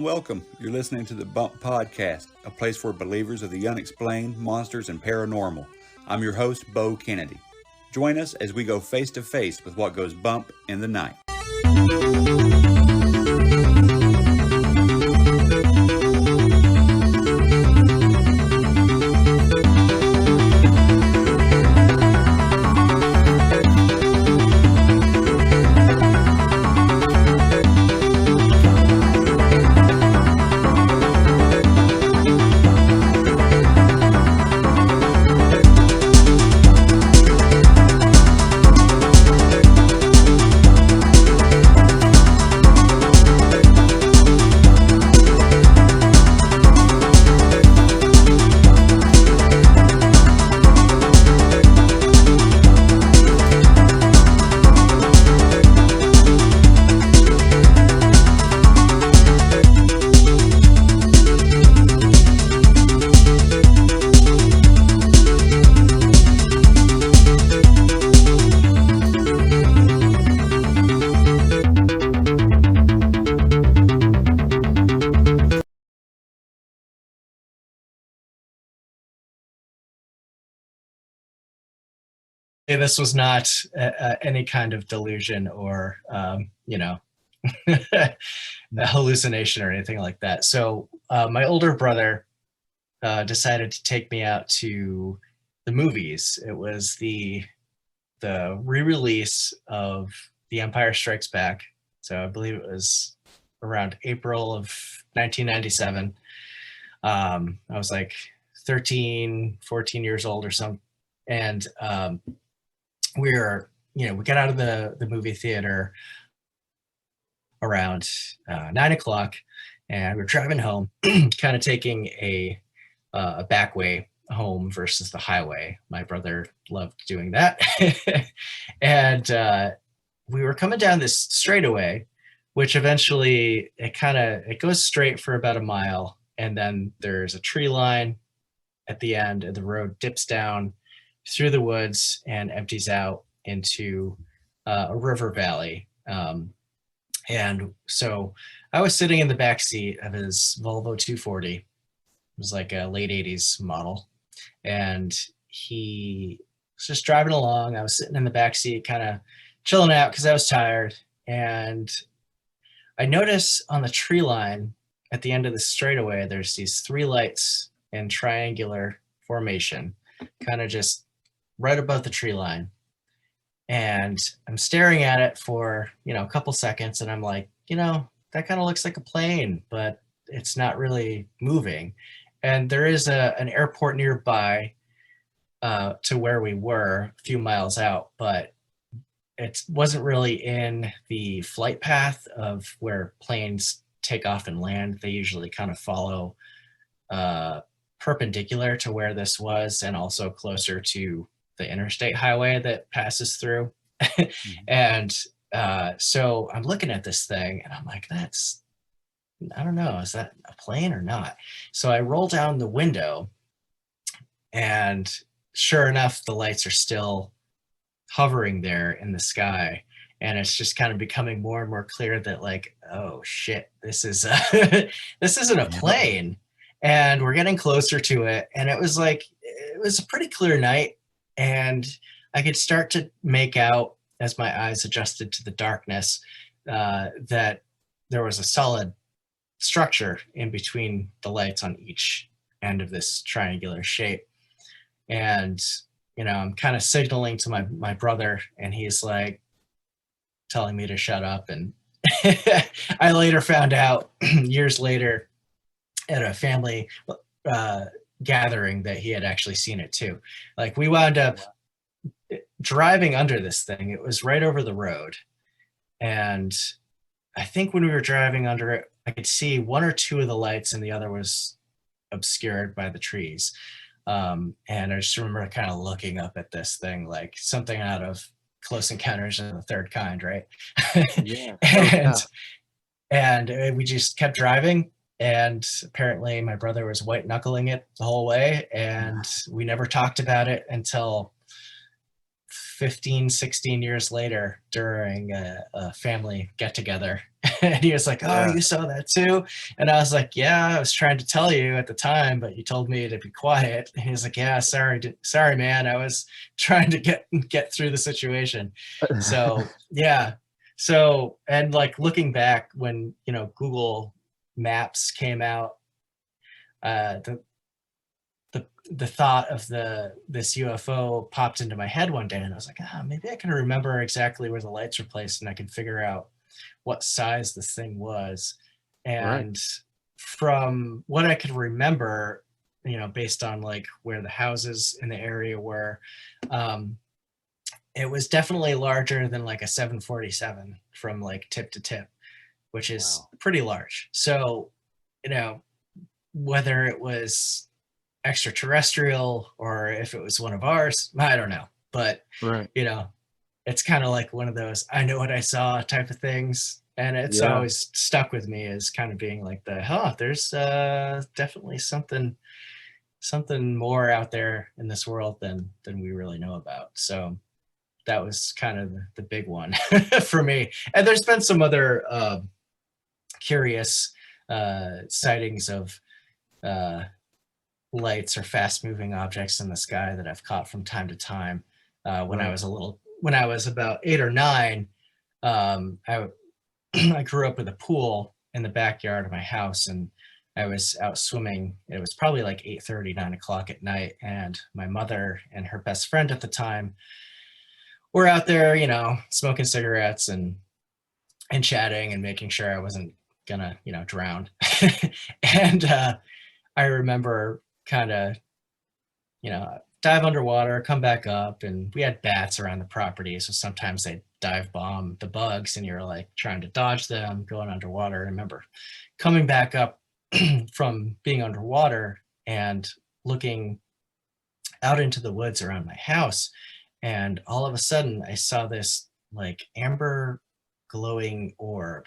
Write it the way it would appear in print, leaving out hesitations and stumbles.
Welcome. You're listening to the Bump Podcast, a place for believers of the unexplained, monsters, and paranormal. I'm your host, Bo Kennedy. Join us as we go face to face with what goes bump in the night. This was not any kind of delusion or, a hallucination or anything like that. So my older brother decided to take me out to the movies. It was the re-release of The Empire Strikes Back. So I believe it was around April of 1997. I was like 13, 14 years old or something. And we got out of the movie theater around 9 o'clock, and we're driving home, kind of taking a back way home versus the highway. My brother loved doing that. And we were coming down this straightaway, which eventually it goes straight for about a mile, and then there's a tree line at the end, and the road dips down through the woods and empties out into a river valley. And so I was sitting in the back seat of his Volvo 240. It was like a late 80s model. And he was just driving along. I was sitting in the back seat, kind of chilling out because I was tired. And I noticed on the tree line at the end of the straightaway, there's these three lights in triangular formation, kind of just right above the tree line. And I'm staring at it for, a couple seconds, and I'm like, that kind of looks like a plane, but it's not really moving. And there is an airport nearby to where we were, a few miles out, but it wasn't really in the flight path of where planes take off and land. They usually kind of follow perpendicular to where this was, and also closer to the interstate highway that passes through. And so I'm looking at this thing, and I'm like, I don't know, is that a plane or not? So I roll down the window, and sure enough, the lights are still hovering there in the sky. And it's just kind of becoming more and more clear that, like, oh shit, this is this isn't a plane. And we're getting closer to it, and it was a pretty clear night, and I could start to make out, as my eyes adjusted to the darkness, that there was a solid structure in between the lights on each end of this triangular shape. And I'm kind of signaling to my brother, and he's like telling me to shut up. And I later found out years later at a family gathering that he had actually seen it too. Like, we wound up driving under this thing. It was right over the road, and I think when we were driving under it, I could see one or two of the lights, and the other was obscured by the trees. And I just remember kind of looking up at this thing like something out of Close Encounters of the Third Kind, right? Yeah. And we just kept driving, and apparently my brother was white knuckling it the whole way, and we never talked about it until 15, 16 years later during a family get together. And he was like, oh, you saw that too? And I was like, yeah, I was trying to tell you at the time, but you told me to be quiet. And he was like, yeah, sorry, man. I was trying to get through the situation. So yeah. So, and like looking back when, Google Maps came out, the thought of this UFO popped into my head one day, and I was like, maybe I can remember exactly where the lights were placed, and I can figure out what size this thing was. And from what I could remember, based on like where the houses in the area were, it was definitely larger than like a 747 from like tip to tip, which is pretty large. So, whether it was extraterrestrial or if it was one of ours, I don't know. But, it's kind of like one of those, I know what I saw type of things. And it's always stuck with me as kind of being like there's definitely something more out there in this world than we really know about. So that was kind of the big one for me. And there's been some other curious sightings of lights or fast moving objects in the sky that I've caught from time to time. When I was about 8 or 9, I grew up with a pool in the backyard of my house, and I was out swimming. It was probably like 8:30, 9 o'clock at night, and my mother and her best friend at the time were out there, smoking cigarettes and chatting and making sure I wasn't gonna, drown. And I remember kind of, dive underwater, come back up, and we had bats around the property. So sometimes they'd dive bomb the bugs and you're like trying to dodge them going underwater. I remember coming back up from being underwater and looking out into the woods around my house. And all of a sudden I saw this like amber glowing orb